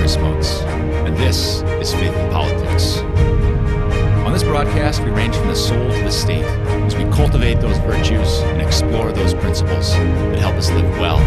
Chris Moats, and this is Faith in Politics. On this broadcast, we range from the soul to the state as we cultivate those virtues and explore those principles that help us live well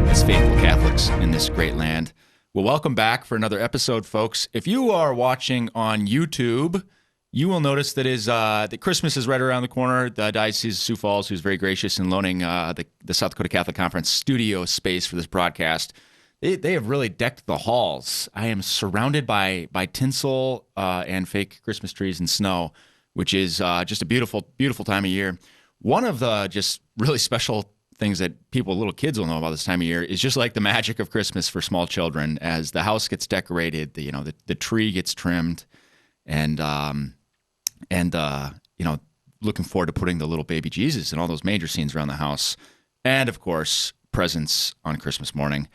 as faithful Catholics in this great land. Well, welcome back for another episode, folks. If you are watching on YouTube, you will notice that Christmas is right around the corner. The Diocese of Sioux Falls, who's very gracious in loaning the South Dakota Catholic Conference studio space for this broadcast, they have really decked the halls. I am surrounded by tinsel and fake Christmas trees and snow, which is just a beautiful, beautiful time of year. One of the just really special things that little kids will know about this time of year is just like the magic of Christmas for small children. As the house gets decorated, the tree gets trimmed, and looking forward to putting the little baby Jesus and all those major scenes around the house, and of course, presents on Christmas morning.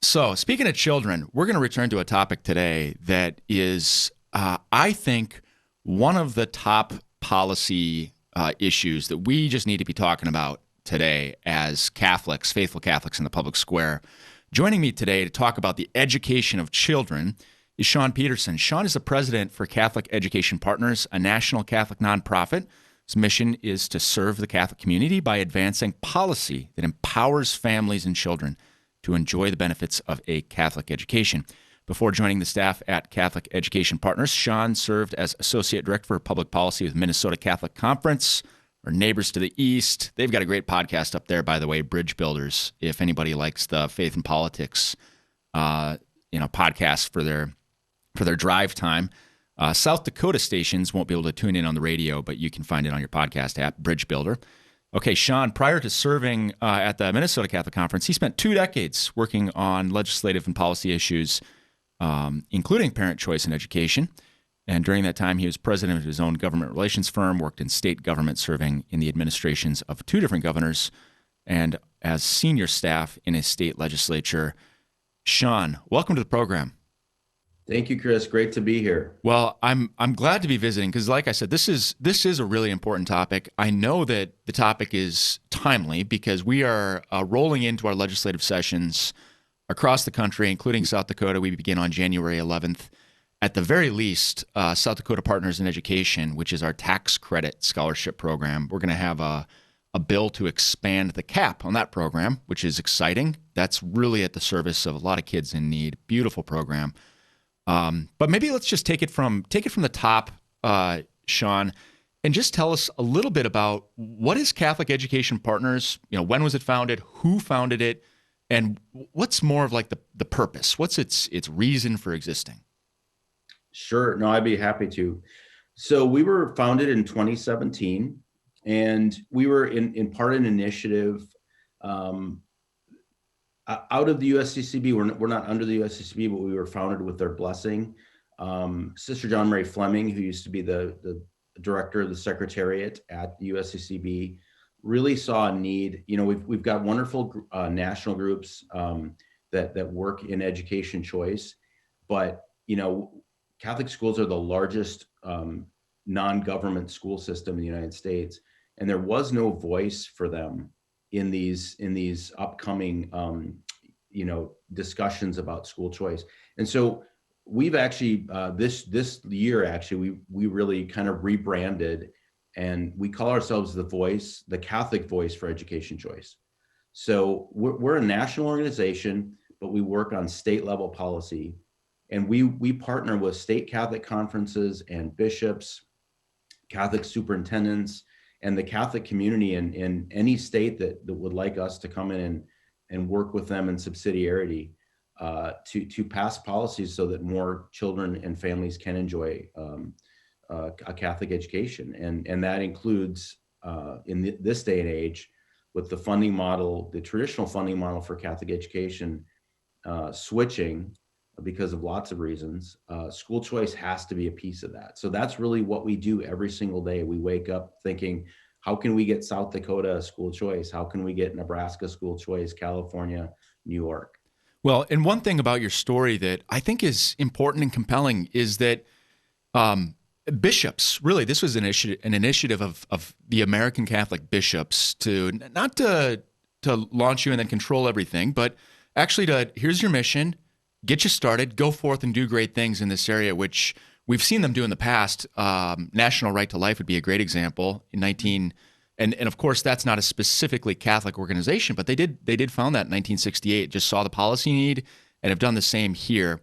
So, speaking of children, we're going to return to a topic today that is, I think, one of the top policy issues that we just need to be talking about today as Catholics, faithful Catholics in the public square. Joining me today to talk about the education of children is Sean Peterson. Sean is the president for Catholic Education Partners, a national Catholic nonprofit. His mission is to serve the Catholic community by advancing policy that empowers families and children to enjoy the benefits of a Catholic education. Before joining the staff at Catholic Education Partners, Sean served as Associate Director for Public Policy with Minnesota Catholic Conference, or Neighbors to the East. They've got a great podcast up there, by the way, Bridge Builders, if anybody likes the Faith and Politics podcast for their drive time. South Dakota stations won't be able to tune in on the radio, but you can find it on your podcast app, Bridge Builder. Okay, Sean, prior to serving at the Minnesota Catholic Conference, he spent 2 decades working on legislative and policy issues, including parent choice in education. And during that time, he was president of his own government relations firm, worked in state government, serving in the administrations of 2 different governors, and as senior staff in a state legislature. Sean, welcome to the program. Thank you, Chris. Great to be here. Well, I'm glad to be visiting because, like I said, this is a really important topic. I know that the topic is timely because we are rolling into our legislative sessions across the country, including South Dakota. We begin on January 11th. At the very least, South Dakota Partners in Education, which is our tax credit scholarship program, we're going to have a bill to expand the cap on that program, which is exciting. That's really at the service of a lot of kids in need. Beautiful program. But maybe let's just take it from the top, Sean, and just tell us a little bit about what is Catholic Education Partners. When was it founded? Who founded it? And what's more of like the purpose? What's its reason for existing? Sure. No, I'd be happy to. So we were founded in 2017, and we were in part an initiative out of the USCCB. We're not under the USCCB, but we were founded with their blessing. Sister John Mary Fleming, who used to be the director of the Secretariat at the USCCB, really saw a need. We've got wonderful national groups that work in education choice, but Catholic schools are the largest non-government school system in the United States, and there was no voice for them in these upcoming discussions about school choice. And so we've actually this year actually we really kind of rebranded, and we call ourselves the Catholic Voice for Education Choice. So we're a national organization, but we work on state level policy, and we partner with state Catholic conferences and bishops, Catholic superintendents, and the Catholic community in any state that would like us to come in and work with them in subsidiarity to pass policies so that more children and families can enjoy a Catholic education. And that includes, in this day and age, with the funding model, the traditional funding model for Catholic education switching because of lots of reasons, school choice has to be a piece of that. So that's really what we do every single day. We wake up thinking, how can we get South Dakota school choice? How can we get Nebraska school choice, California, New York? Well, and one thing about your story that I think is important and compelling is that bishops, really, this was an initiative of the American Catholic bishops to not to launch you and then control everything, but actually here's your mission. get you started, go forth and do great things in this area, which we've seen them do in the past. National Right to Life would be a great example in 19, and of course that's not a specifically Catholic organization, but they did found that in 1968, just saw the policy need and have done the same here.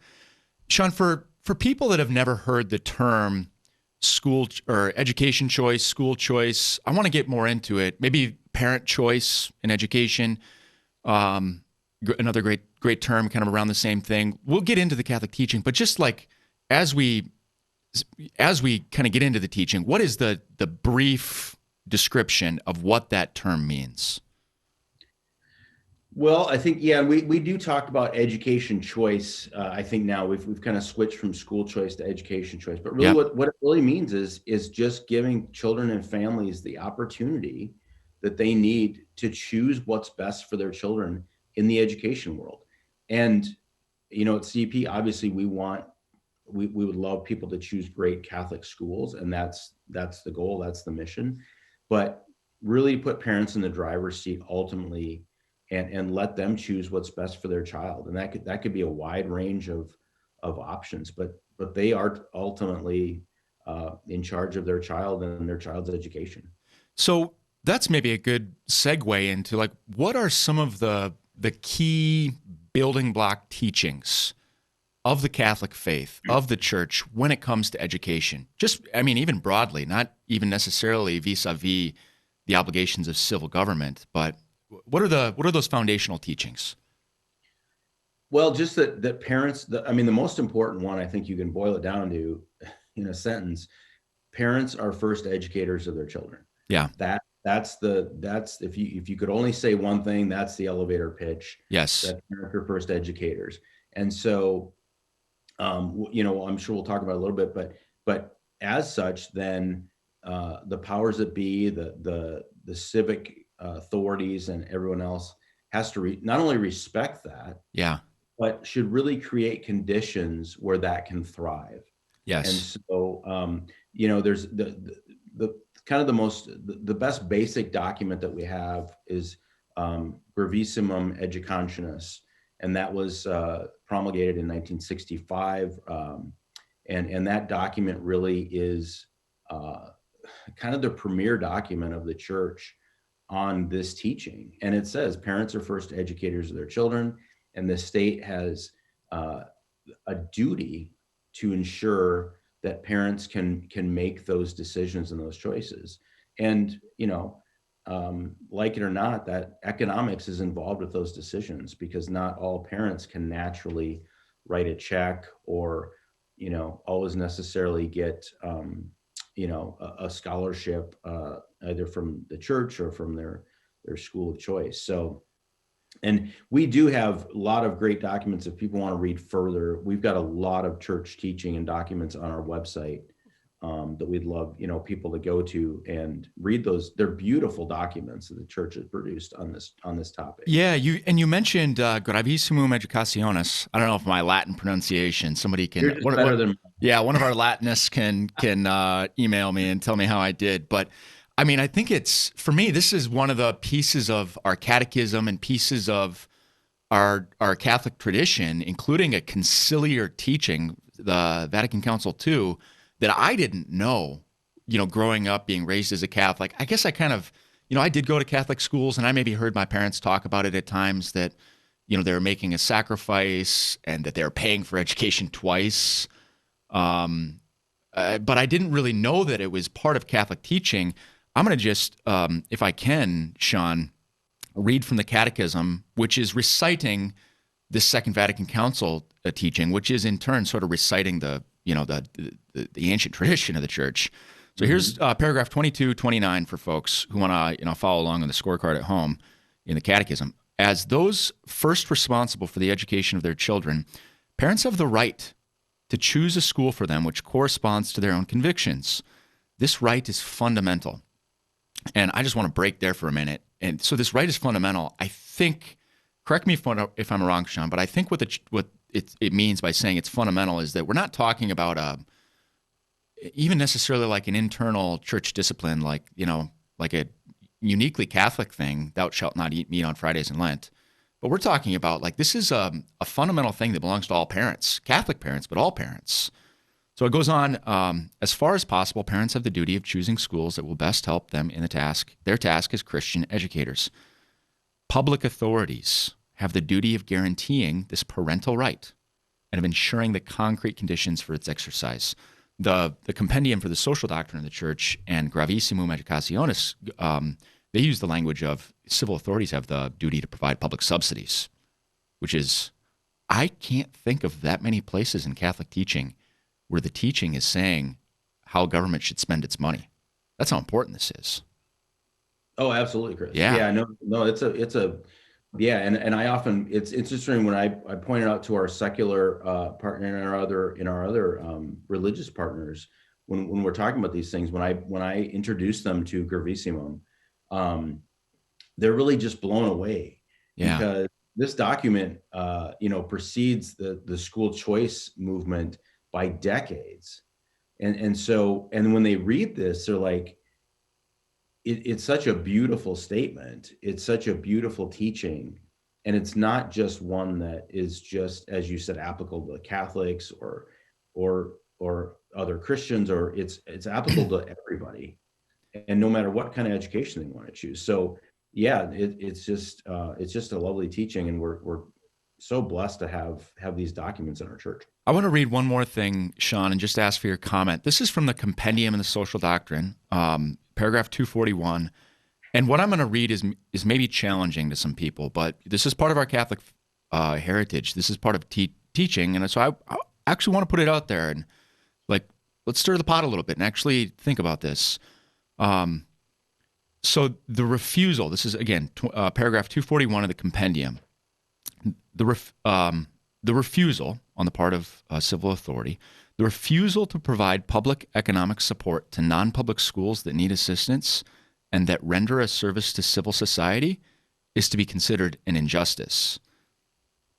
Sean, for people that have never heard the term school or education choice, school choice, I want to get more into it. Maybe parent choice in education. Another great term kind of around the same thing. We'll get into the Catholic teaching, but just like as we kind of get into the teaching, what is the brief description of what that term means? Well, I think, yeah, we do talk about education choice. I think now we've kind of switched from school choice to education choice, but really Yep. what it really means is just giving children and families the opportunity that they need to choose what's best for their children in the education world. And, at CP, obviously we would love people to choose great Catholic schools, and that's the goal, that's the mission. But really put parents in the driver's seat ultimately, and let them choose what's best for their child. And that could be a wide range of options, but they are ultimately in charge of their child and their child's education. So that's maybe a good segue into like what are some of the key building block teachings of the Catholic faith, of the church when it comes to education? Just, I mean, even broadly, not even necessarily vis-a-vis the obligations of civil government, but what are those foundational teachings? Well, just that parents, I mean, the most important one, I think you can boil it down to in a sentence: parents are first educators of their children. Yeah. That's if you could only say one thing, that's the elevator pitch. Yes. That parents are first educators. And so, I'm sure we'll talk about it a little bit, but as such, then the powers that be, the civic authorities, and everyone else has to not only respect that, Yeah. but should really create conditions where that can thrive. And Yes. so, there's the kind of the best basic document that we have is Gravissimum Educationis, and that was promulgated in 1965. And that document really is kind of the premier document of the church on this teaching. And it says parents are first educators of their children, and the state has a duty to ensure that parents can make those decisions and those choices. And like it or not, that economics is involved with those decisions, because not all parents can naturally write a check or always necessarily get a scholarship either from the church or from their school of choice. So, and we do have a lot of great documents. If people want to read further, we've got a lot of church teaching and documents on our website that we'd love, people to go to and read those. They're beautiful documents that the church has produced on this topic. Yeah, you mentioned Gravissimum Educationis. I don't know if my Latin pronunciation. Somebody can. You're just better than. Yeah, one of our Latinists can email me and tell me how I did. But I mean, I think it's, for me, this is one of the pieces of our catechism and pieces of our Catholic tradition, including a conciliar teaching, the Vatican Council II, that I didn't know, growing up, being raised as a Catholic. I guess I kind of, I did go to Catholic schools, and I maybe heard my parents talk about it at times that, they were making a sacrifice and that they were paying for education twice. But I didn't really know that it was part of Catholic teaching. I'm going to just, if I can, Sean, read from the Catechism, which is reciting this Second Vatican Council teaching, which is in turn sort of reciting the ancient tradition of the Church. So here's paragraph 2229 for folks who want to follow along on the scorecard at home in the Catechism. As those first responsible for the education of their children, parents have the right to choose a school for them which corresponds to their own convictions. This right is fundamental. And I just want to break there for a minute. And so this right is fundamental. I think, correct me if I'm wrong, Sean, but I think what it means by saying it's fundamental is that we're not talking about even necessarily like an internal church discipline, like a uniquely Catholic thing, thou shalt not eat meat on Fridays in Lent. But we're talking about like this is a fundamental thing that belongs to all parents, Catholic parents, but all parents. So it goes on, as far as possible, parents have the duty of choosing schools that will best help them in their task as Christian educators. Public authorities have the duty of guaranteeing this parental right and of ensuring the concrete conditions for its exercise. The compendium for the social doctrine of the church and Gravissimum Educationis, they use the language of civil authorities have the duty to provide public subsidies, which is, I can't think of that many places in Catholic teaching where the teaching is saying how government should spend its money. That's how important this is. Oh, absolutely, Chris. Yeah. Yeah, no, yeah, and I often it's interesting when I point it out to our secular partner and our other religious partners when we're talking about these things, when I introduce them to Gravissimum, they're really just blown away Yeah. because this document precedes the school choice movement by decades. And when they read this, they're like, it's such a beautiful statement. It's such a beautiful teaching. And it's not just one that is just, as you said, applicable to Catholics or other Christians, or it's applicable to everybody. And no matter what kind of education they want to choose. So yeah, it's just a lovely teaching, and we're so blessed to have these documents in our church. I want to read one more thing, Sean, and just ask for your comment. This is from the Compendium in the Social Doctrine, paragraph 241. And what I'm going to read is maybe challenging to some people, but this is part of our Catholic heritage. This is part of teaching. And so I actually want to put it out there and like, let's stir the pot a little bit and actually think about this. So the refusal, this is again, paragraph 241 of the Compendium. The refusal on the part of civil authority, the refusal to provide public economic support to non-public schools that need assistance and that render a service to civil society is to be considered an injustice.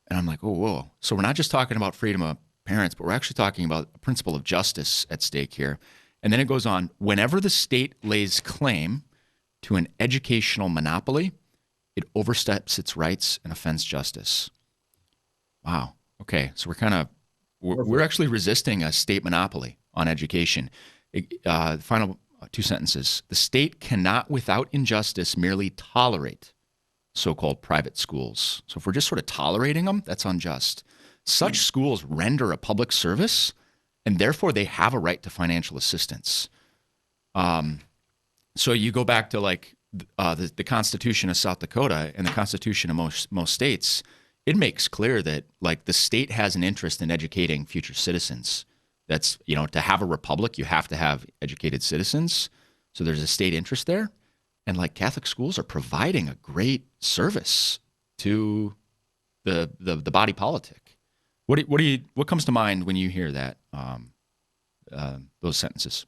And I'm like, oh, whoa. So we're not just talking about freedom of parents, but we're actually talking about a principle of justice at stake here. And then it goes on, whenever the state lays claim to an educational monopoly, it oversteps its rights and offends justice. Wow. Okay. So we're actually resisting a state monopoly on education. The final two sentences. The state cannot, without injustice, merely tolerate so-called private schools. So if we're just sort of tolerating them, that's unjust. Such schools render a public service, and therefore they have a right to financial assistance. So you go back to like the Constitution of South Dakota and the Constitution of most states. It makes clear that like the state has an interest in educating future citizens. That's, to have a republic, you have to have educated citizens. So there's a state interest there. And like Catholic schools are providing a great service to the body politic. What comes to mind when you hear that, those sentences?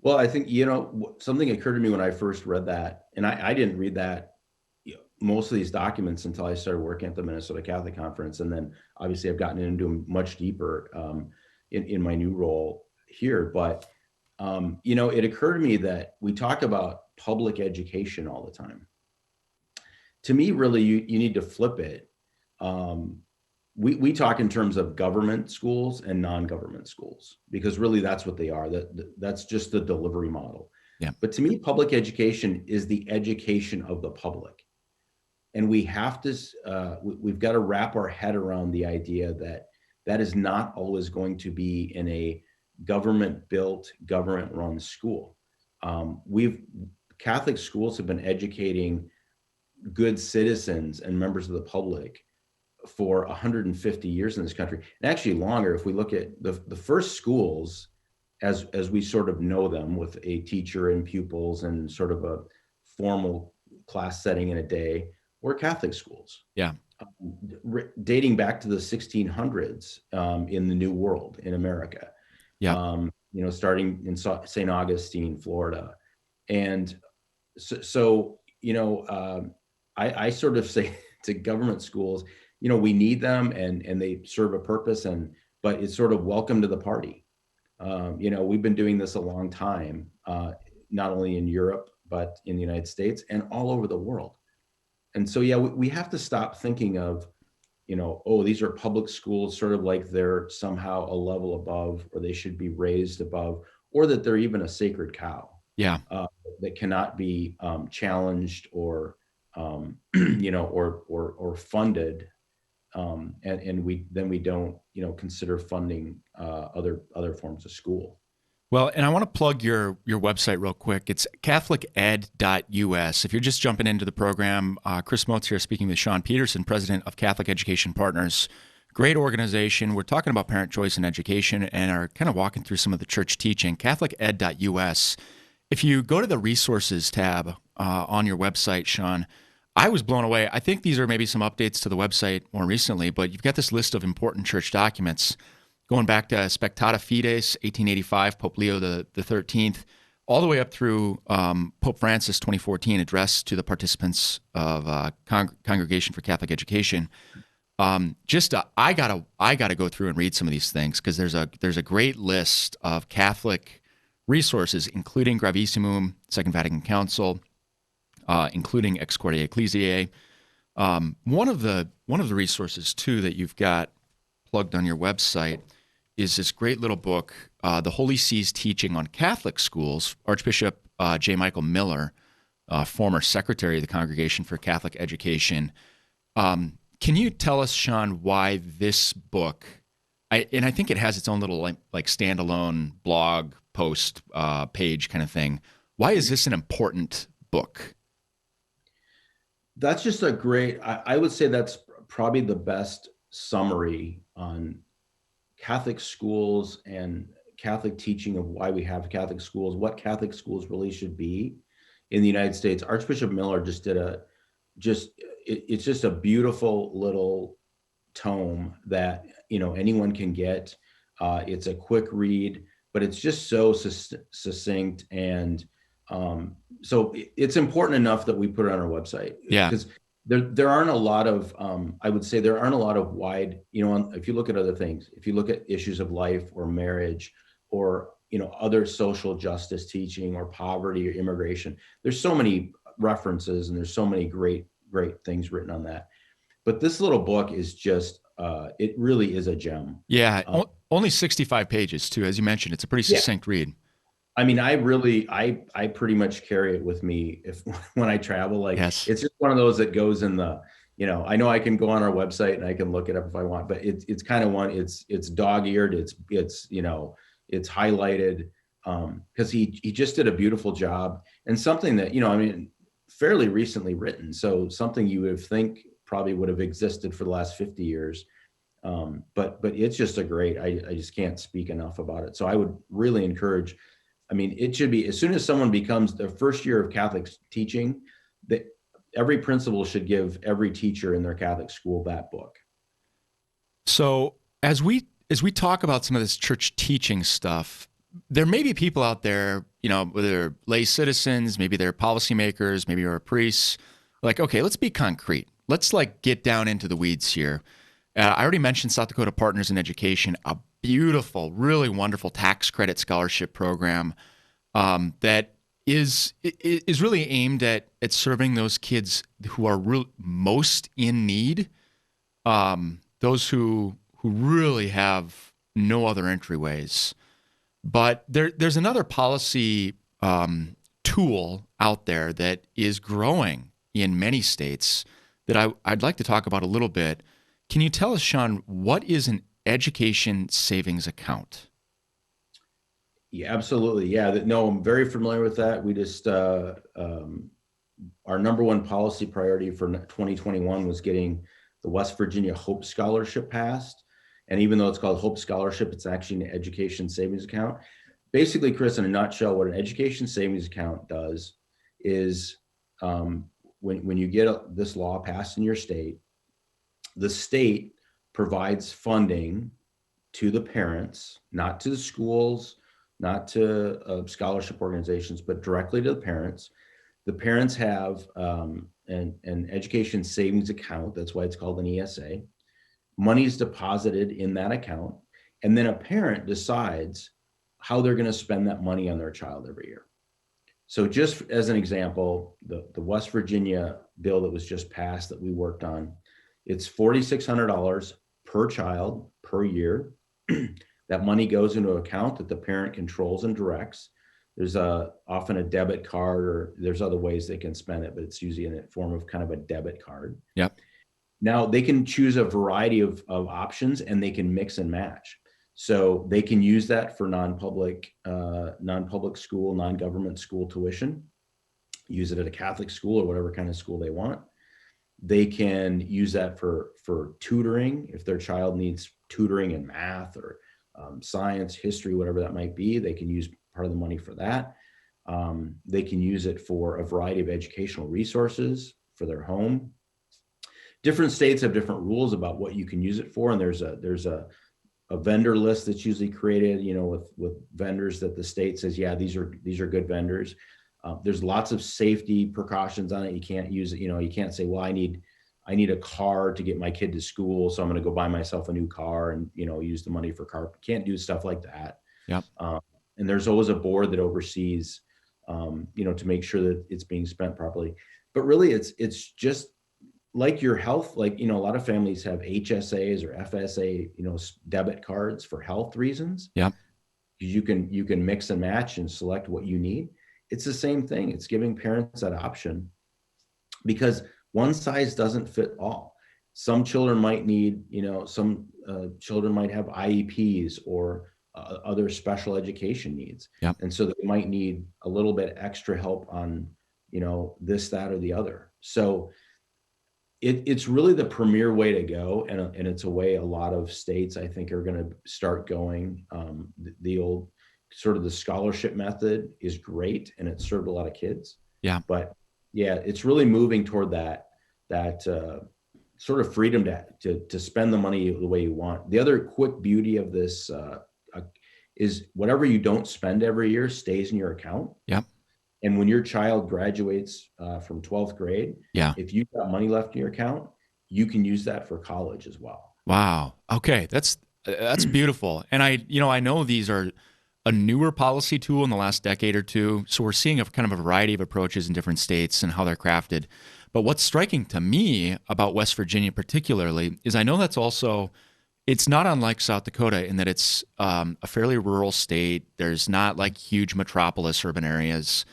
Well, I think, something occurred to me when I first read that, and I didn't read that, most of these documents until I started working at the Minnesota Catholic Conference. And then obviously I've gotten into them much deeper in my new role here. But, it occurred to me that we talk about public education all the time. To me, really, you need to flip it. We talk in terms of government schools and non-government schools, because really that's what they are. That's just the delivery model. Yeah. But to me, public education is the education of the public. And we have to, we've got to wrap our head around the idea that is not always going to be in a government-built, government-run school. Catholic schools have been educating good citizens and members of the public for 150 years in this country, and actually longer. If we look at the first schools, as we sort of know them, with a teacher and pupils and sort of a formal class setting in a day, were Catholic schools. Yeah. Dating back to the 1600s in the New World in America. Yeah. Starting in St. Augustine, Florida. And so I sort of say to government schools, we need them and they serve a purpose, but it's sort of welcome to the party. We've been doing this a long time, not only in Europe, but in the United States and all over the world. And so, yeah, we have to stop thinking of, oh, these are public schools, sort of like they're somehow a level above, or they should be raised above, or that they're even a sacred cow Yeah. uh, that cannot be challenged or, or funded. And we don't, consider funding other forms of school. Well, and I want to plug your website real quick. It's catholiced.us. If you're just jumping into the program, Chris Motes here speaking with Sean Peterson, president of Catholic Education Partners. Great organization. We're talking about parent choice in education and are kind of walking through some of the church teaching. catholiced.us. If you go to the resources tab on your website, Sean, I was blown away. I think these are maybe some updates to the website more recently, but you've got this list of important church documents going back to Spectata Fides, 1885, Pope Leo the 13th, all the way up through Pope Francis, 2014, address to the participants of Congregation for Catholic Education. I gotta go through and read some of these things because there's a great list of Catholic resources, including Gravissimum, Second Vatican Council, including Ex Corde Ecclesiae. One of the resources too that you've got plugged on your website is this great little book, The Holy See's Teaching on Catholic Schools. Archbishop J. Michael Miller, former secretary of the Congregation for Catholic Education. Can you tell us, Sean, why this book, and I think it has its own little like standalone blog post page kind of thing. Why is this an important book? That's just I would say that's probably the best summary on Catholic schools and Catholic teaching of why we have Catholic schools, what Catholic schools really should be in the United States. Archbishop Miller just did it's just a beautiful little tome that, anyone can get. It's a quick read, but it's just so succinct. And so it's important enough that we put it on our website. Yeah. Because there aren't a lot of, I would say there aren't a lot of wide, if you look at other things, if you look at issues of life or marriage or, other social justice teaching or poverty or immigration, there's so many references and there's so many great things written on that. But this little book is just, it really is a gem. Yeah. Only 65 pages too. As you mentioned, it's a pretty succinct read. I mean, I pretty much carry it with me when I travel. Like, yes. It's just one of those that goes in the, I know I can go on our website and I can look it up if I want, but it's kind of one, it's dog-eared. It's highlighted because he just did a beautiful job, and something that, fairly recently written. So something you would think probably would have existed for the last 50 years. But it's just I just can't speak enough about it. So I would really encourage, it should be, as soon as someone becomes the first year of Catholic teaching, that every principal should give every teacher in their Catholic school that book. So as we talk about some of this church teaching stuff, there may be people out there, whether they're lay citizens, maybe they're policymakers, maybe you're a priest, like, okay, let's be concrete. Let's get down into the weeds here. I already mentioned South Dakota Partners in Education, a beautiful, really wonderful tax credit scholarship program that is really aimed at serving those kids who are most in need, those who really have no other entryways. But there's another policy tool out there that is growing in many states that I'd like to talk about a little bit. Can you tell us, Sean, what is an education savings account? Yeah, absolutely. Yeah, no, I'm very familiar with that. We just, our number one policy priority for 2021 was getting the West Virginia Hope Scholarship passed. And even though it's called Hope Scholarship, it's actually an education savings account. Basically, Chris, in a nutshell, what an education savings account does is when you get this law passed in your state, the state provides funding to the parents, not to the schools, not to scholarship organizations, but directly to the parents. The parents have an education savings account. That's why it's called an ESA. Money is deposited in that account, and then a parent decides how they're going to spend that money on their child every year. So just as an example, the West Virginia bill that was just passed that we worked on. It's $4,600 per child per year. That money goes into an account that the parent controls and directs. There's often a debit card, or there's other ways they can spend it, but it's usually in the form of kind of a debit card. Yep. Now they can choose a variety of options, and they can mix and match. So they can use that for non-public school, non-government school tuition, use it at a Catholic school or whatever kind of school they want. They can use that for tutoring. If their child needs tutoring in math or science, history, whatever that might be, they can use part of the money for that. They can use it for a variety of educational resources for their home. Different states have different rules about what you can use it for, and there's a vendor list that's usually created, with vendors that the state says, yeah, these are good vendors. There's lots of safety precautions on it. You can't use it. You can't say, well, I need a car to get my kid to school, so I'm going to go buy myself a new car and use the money for car. Can't do stuff like that. Yep. And there's always a board that oversees, to make sure that it's being spent properly. But really, it's just like your health. Like, a lot of families have HSAs or FSA, debit cards for health reasons. Yep. You can mix and match and select what you need. It's the same thing. It's giving parents that option, because one size doesn't fit all. Some children might need, some children might have IEPs or other special education needs. Yep. And so they might need a little bit extra help on, this, that, or the other. So it's really the premier way to go. And it's a way a lot of states, I think, are going to start going. The old sort of the scholarship method is great, and it served a lot of kids. Yeah. But yeah, it's really moving toward that sort of freedom to spend the money the way you want. The other quick beauty of this is whatever you don't spend every year stays in your account. Yep. And when your child graduates from 12th grade, yeah, if you've got money left in your account, you can use that for college as well. Wow. Okay, that's beautiful. And I know these are a newer policy tool in the last decade or two. So we're seeing a kind of a variety of approaches in different states and how they're crafted. But what's striking to me about West Virginia particularly is I know that's also, it's not unlike South Dakota in that it's a fairly rural state. There's not like huge metropolis urban areas.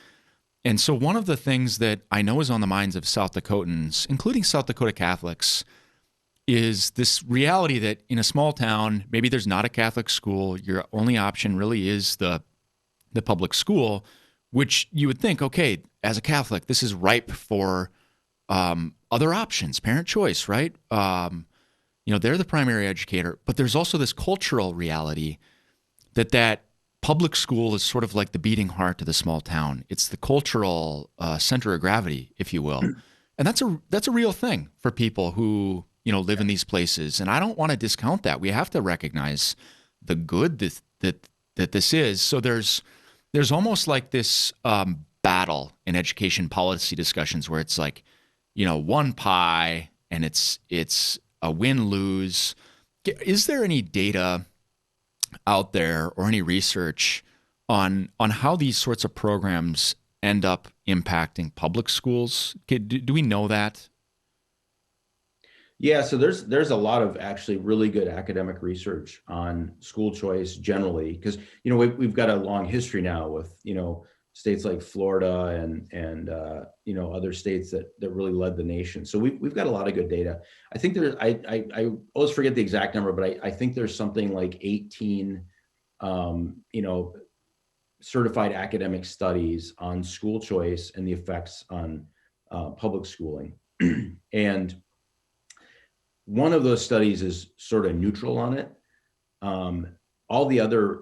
And so one of the things that I know is on the minds of South Dakotans, including South Dakota Catholics, is this reality that in a small town, maybe there's not a Catholic school. Your only option really is the public school, which you would think, okay, as a Catholic, this is ripe for other options, parent choice, right? They're the primary educator, but there's also this cultural reality that public school is sort of like the beating heart of the small town. It's the cultural center of gravity, if you will. And that's a real thing for people who live in these places. And I don't want to discount that. We have to recognize the good that this is. So there's almost like this battle in education policy discussions where it's like, one pie and it's a win-lose. Is there any data out there or any research on how these sorts of programs end up impacting public schools? Do we know that? Yeah, so there's a lot of actually really good academic research on school choice generally, because we've got a long history now with states like Florida and other states that really led the nation. So we've got a lot of good data. I think I always forget the exact number, but I think there's something like 18 certified academic studies on school choice and the effects on public schooling. And one of those studies is sort of neutral on it. All the other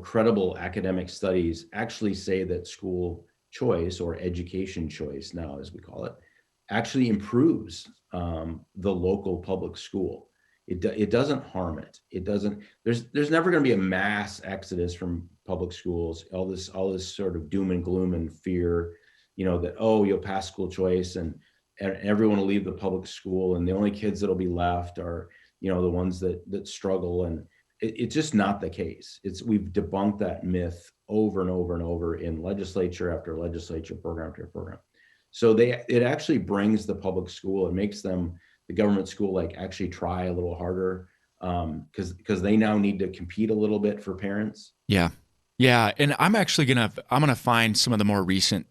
credible academic studies actually say that school choice, or education choice now as we call it, actually improves the local public school. It doesn't harm it. It doesn't. There's never going to be a mass exodus from public schools. All this sort of doom and gloom and fear, that you'll pass school choice and everyone will leave the public school and the only kids that'll be left are the ones that struggle. And it's just not the case. We've debunked that myth over and over and over in legislature after legislature, program after program. So it actually brings the public school, it makes them, the government school, like actually try a little harder, because they now need to compete a little bit for parents. Yeah. Yeah. And I'm gonna find some of the more recent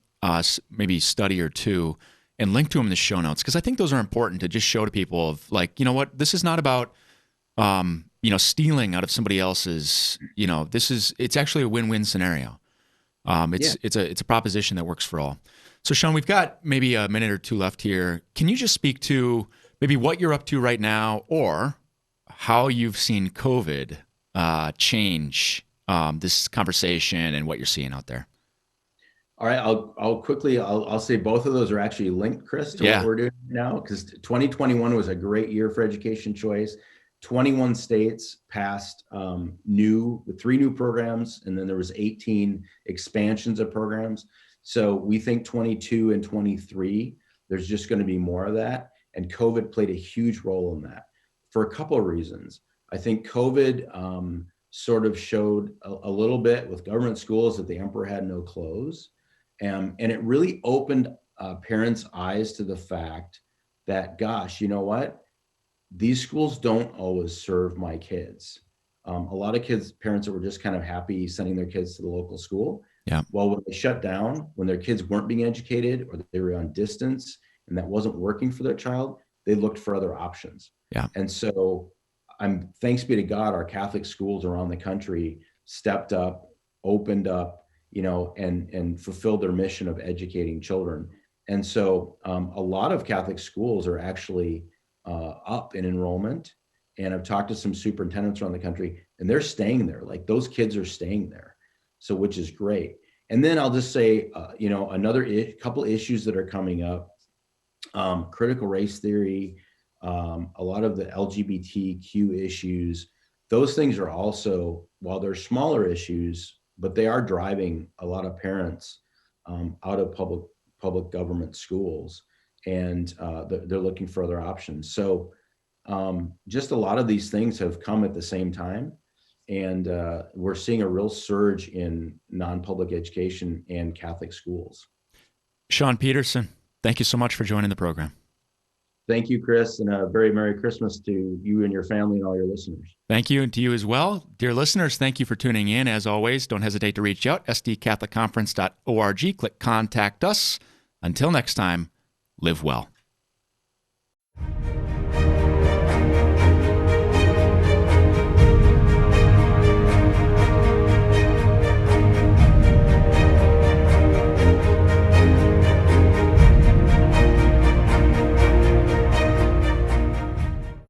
maybe study or two and link to them in the show notes, because I think those are important to just show to people of like, you know what, this is not about stealing out of somebody else's, it's actually a win-win scenario. Yeah. It's a proposition that works for all. So Sean, we've got maybe a minute or two left here. Can you just speak to maybe what you're up to right now, or how you've seen COVID change this conversation and what you're seeing out there? All right, I'll say both of those are actually linked, Chris, to Yeah. what we're doing now, because 2021 was a great year for education choice. 21 states passed with 3 new programs, and then there was 18 expansions of programs. So we think 22 and 23, there's just going to be more of that, and COVID played a huge role in that for a couple of reasons. I think COVID sort of showed a little bit with government schools that the emperor had no clothes. And it really opened parents' eyes to the fact that, gosh, you know what? These schools don't always serve my kids. A lot of parents that were just kind of happy sending their kids to the local school. Yeah. Well, when they shut down, when their kids weren't being educated or they were on distance and that wasn't working for their child, they looked for other options. Yeah. And so thanks be to God, our Catholic schools around the country stepped up, opened up, and fulfilled their mission of educating children. And so a lot of Catholic schools are actually up in enrollment. And I've talked to some superintendents around the country, and they're staying there. Like, those kids are staying there. So, which is great. And then I'll just say, another couple issues that are coming up, critical race theory, a lot of the LGBTQ issues, those things are also, while they're smaller issues, but they are driving a lot of parents out of public government schools, and they're looking for other options. So just a lot of these things have come at the same time, and we're seeing a real surge in non-public education and Catholic schools. Sean Peterson, thank you so much for joining the program. Thank you, Chris, and a very Merry Christmas to you and your family and all your listeners. Thank you, and to you as well. Dear listeners, thank you for tuning in. As always, don't hesitate to reach out, sdcatholicconference.org. Click Contact Us. Until next time, live well.